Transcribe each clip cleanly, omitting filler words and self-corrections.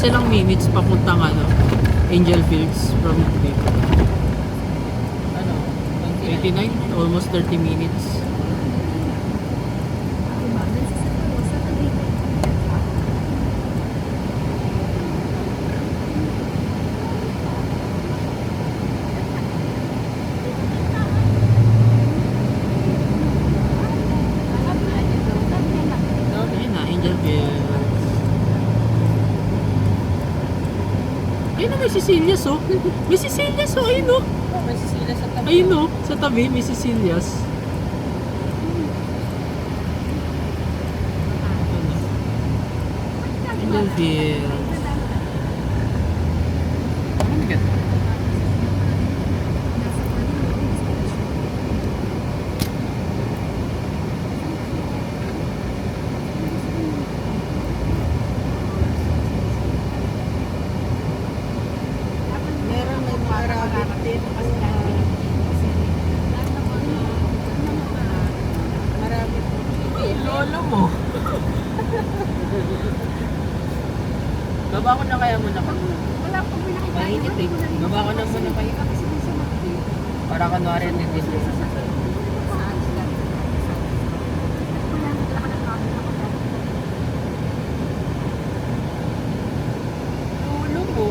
Kasi lang minutes papuntang Angel Fields from dito. 89, almost 30 minutes. Ayun na, Angel Fields. Ayun na, may Cecilias oh. May Cecilias oh, ayun oh. May sisila sa tabi. Ayun oh, sa tabi, may Cecilias. Angel Fields. Ang ganda. Meron may mga rabbit din. Marami po. Lolo mo. Baba ko na kaya muna ka. Wala po pinakita. Mainit eh. Baba ko na muna kayo. Para kanwari din din. Lolo mo.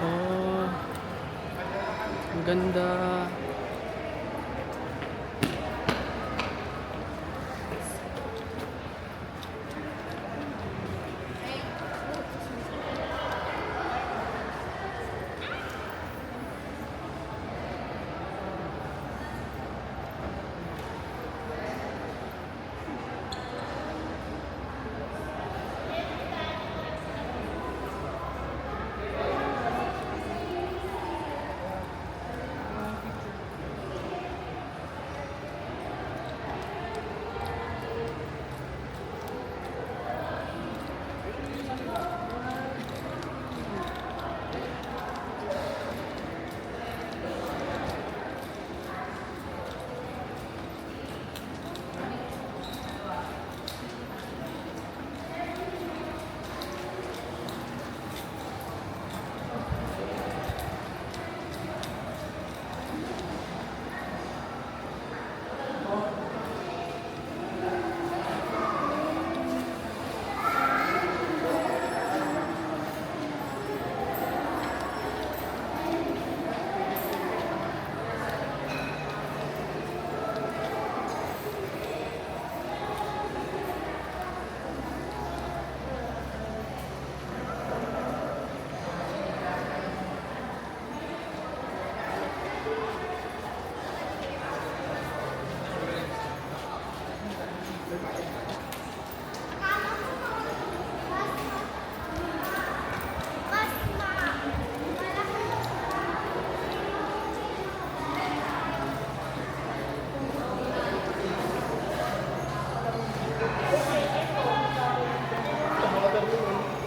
Oh, ang ganda.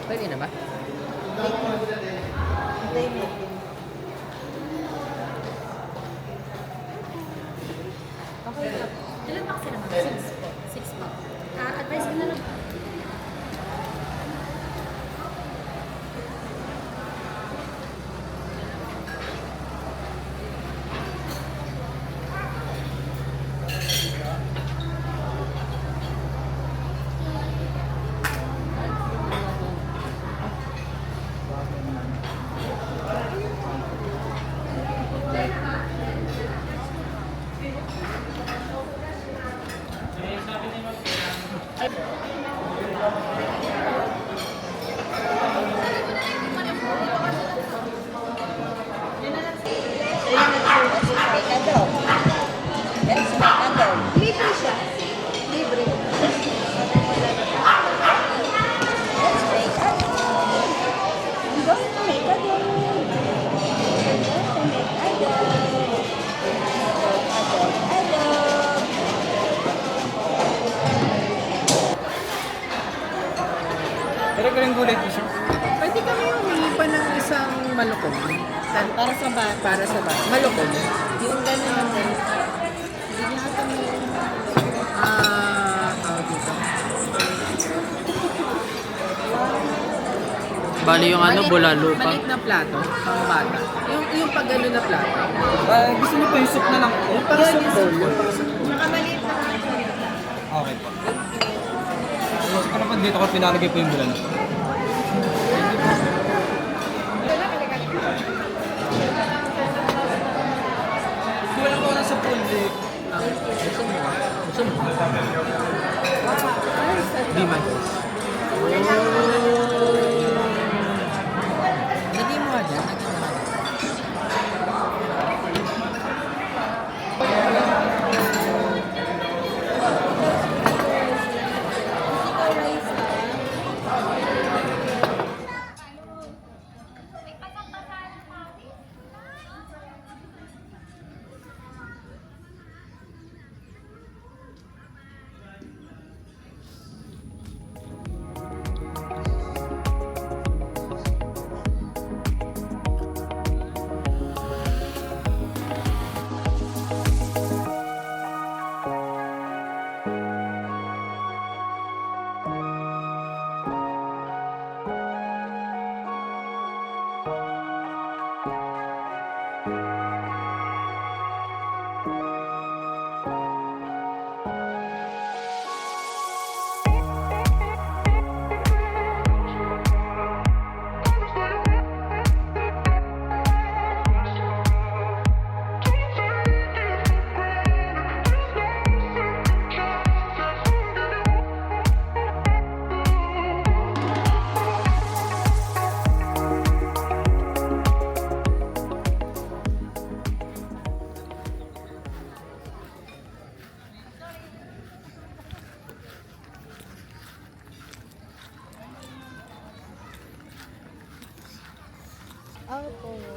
Pwede na ba? Hintay natin. Okay lang. Ilan pa kasi naman? 6 po. 6 po. Advice ko na lang. Kare-kareng gulay po siya. Pwede kami humingi pa ng isang malukong. Para sa bata. Para sa ba? Malukong. Yung gano'n natin. Hindi niya kami Dito. Bali yung ano, bulalo pa. Maliit na plato, pang bata. Yung pag gano'n na plato. Gusto niyo po yung soup na lang po? Yung pang soup bowl. Yung pang soup bowl. nakamaliit na kami. Okay po. Para po dito ko pinalagay po yung bulan. Wala ko na sa pool eh. Gusto mo? Di man. Lagi mo nga dyan.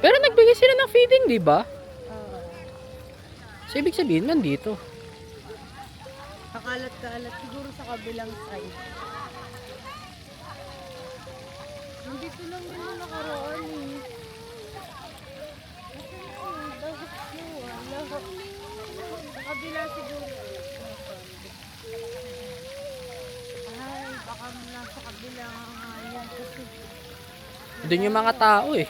Pero nagbigay sila ng feeding, di ba? So, ibig sabihin, nandito. Kakalat-kalat siguro sa kabilang side. Nandito lang din yung nakaroon eh. Sa kabila siguro. Ay, baka nasa kabila nga yan kasi. Doon yung mga tao eh.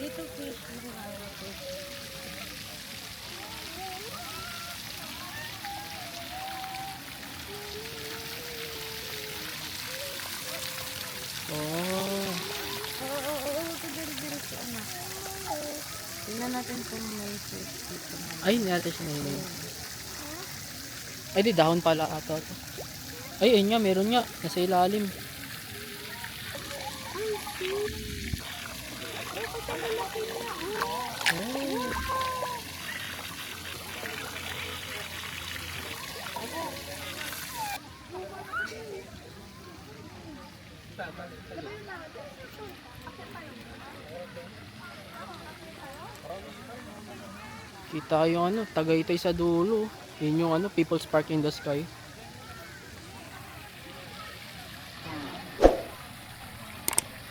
Dito fish. Oh. Oo, kadiri-diri si anak. Tingnan natin kung may fish dito. Ay, natin siya na yun. Ay, di dahon pala ata to. Ay, ayun nga, meron nga. Nasa ilalim. Kita yung ano, Tagaytay sa dulo. Yun yung ano, People's Park in the Sky.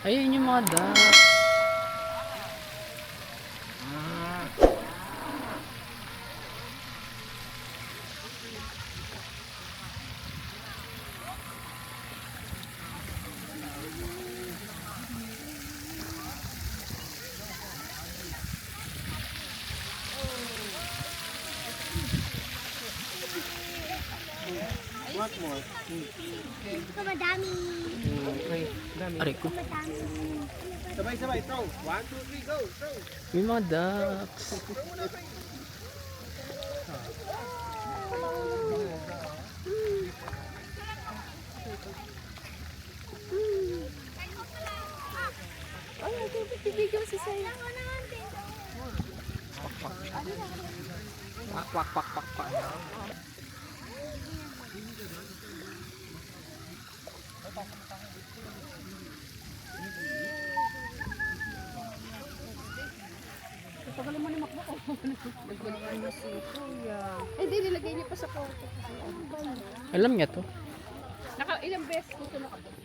Ayun yung mga ducks. Ito madami. Aray ko. Sabay-sabay, throw. 1, 2, 3, go, throw. May mga ducks. Ay, bibigyan si Saya. Pak, pak, pak, pak, pak. Ay, di nilagay niya pa sa kwarto. Alam niya to. ilang beses ko ito nakapag.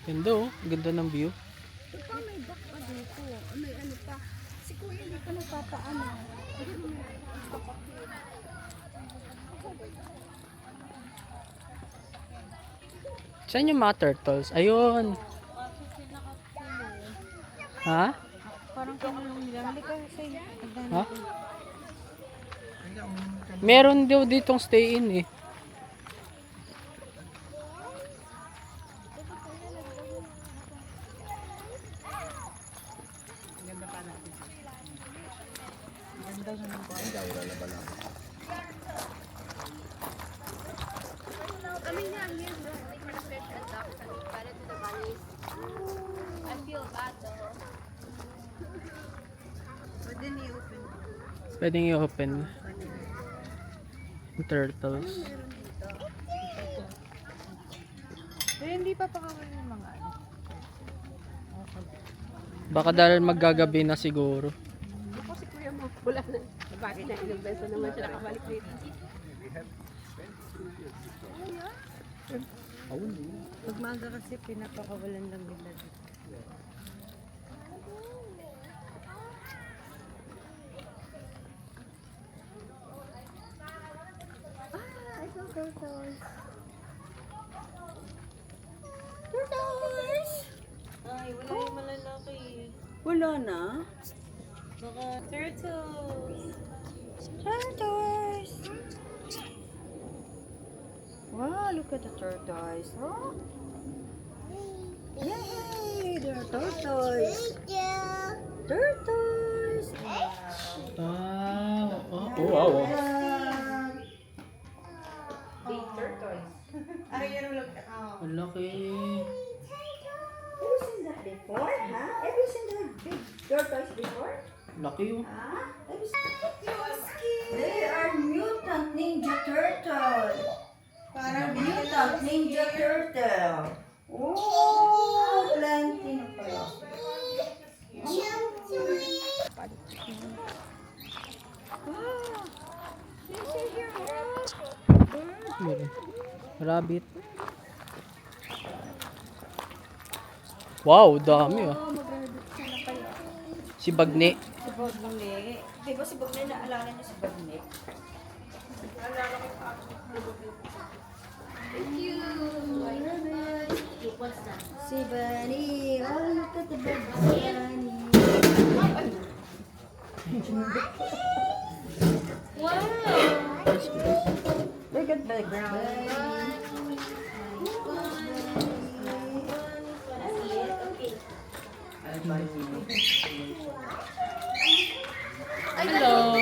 Ganda oh. Ganda ng view. Ito may duck pa dito. May ano pa. Si Kuya hindi pa nagpapaano. Saan yung mga turtles? Ayun. Ha? Parang kinulong nila. Halika sa'yo. Ha? Meron daw ditong stay in eh. I feel bad though. Pwede ni-open. Pwedeng i-open. Yung turtles. Pero hindi pa pakawin yung mga ano. Baka dahil maggagabi na siguro. Ako si Kuya mo. Wala na. Bakit na ilang beso naman siya nakabalik dito. Pag maaga kasi pinapakawalan lang nila dito. Ito turtles. Turtles! Ay, wala yung malalaki. Wala na? Baka turtles. Turtles! Wow, look at the tortoise. Oh. Yay! There are tortoise. Tortoise! Wow. Oh, wow. Big tortoise. Ang laki. Have you seen that before? Huh? Have you seen that big tortoise before? Laki oh. Huh? Have you seen They are mutant ninja turtle. Parang mutant ninja turtle. Oh, plenty na pala. Meron. Rabbit. Wow, dami ah. Si Bagni. Si Bagne. Di ba si Bagne, naalala niyo si Bagne? What's that? Si Bunny. Oh, look at the big bunny. Wow! Look at the ground. Hello.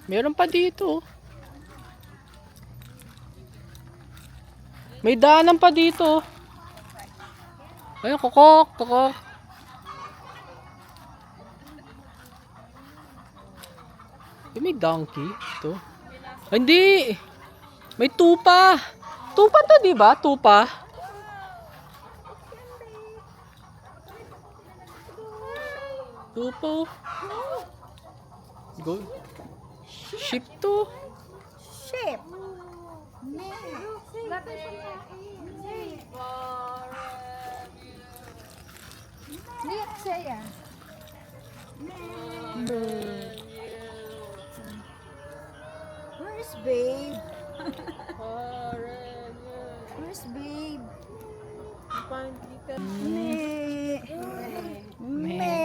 Meron pa dito. May daanan pa dito. Ayun, kokok, kokok. May donkey ito. Ay, hindi. May tupa. Tupa to, di ba? Tupa. Tupa. Go. Sheep to. Sheep. Lihat saya. Where's babe? Where's babe. Me. Me.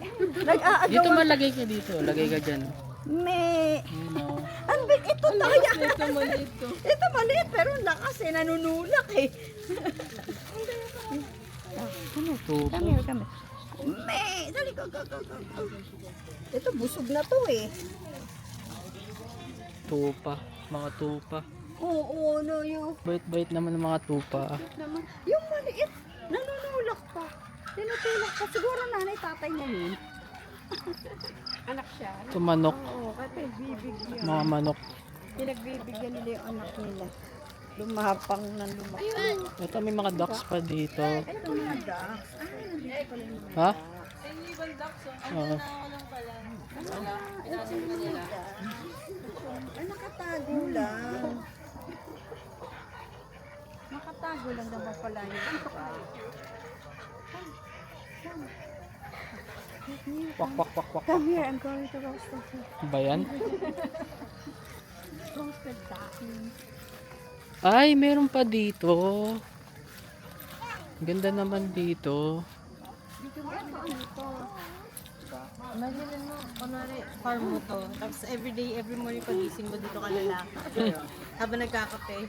Dito Nag-aagawan. malagay ka dito. Lagay ka dyan. Me. Yun o. Ang big, ito tayo. Ito maliit, pero lakas eh, nanunulak eh. Tupa. Come here. Me, dali go. Ito, busog na to eh. Tupa. Mga tupa. Oo, no, yung Bait-bait naman ng mga tupa. naman. Yung maliit, nanunulak pa. Tinutulak pa. Siguro nanay, tatay niya yun. Anak siya. Ito manok. Oo, kasi bibigyan. Mga manok. Pinagbibigyan nila yung anak nila. Lumapang na lumapang. Ito may mga ducks pa dito. Ito mga ducks. Nandito pala yung mga Ha? ducks. Oo. Ay, nakatago lang. Nakatago lang naman pala yun. Wak, wak, wak, wak. Come here, I'm going to roast the fish. Ba yan? Roasted duckling. Ay, meron pa dito. Ganda naman dito. Dito mo dito. Imagine mo, kunwari, farm mo to. Tapos everyday, every morning pagising mo dito ka lalaki. Habang nagkakape.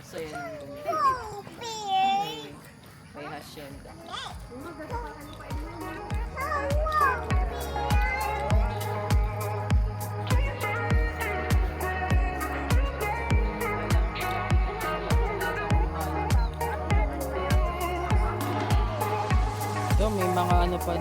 So yan. May hacienda. Ito, may mga ano pa.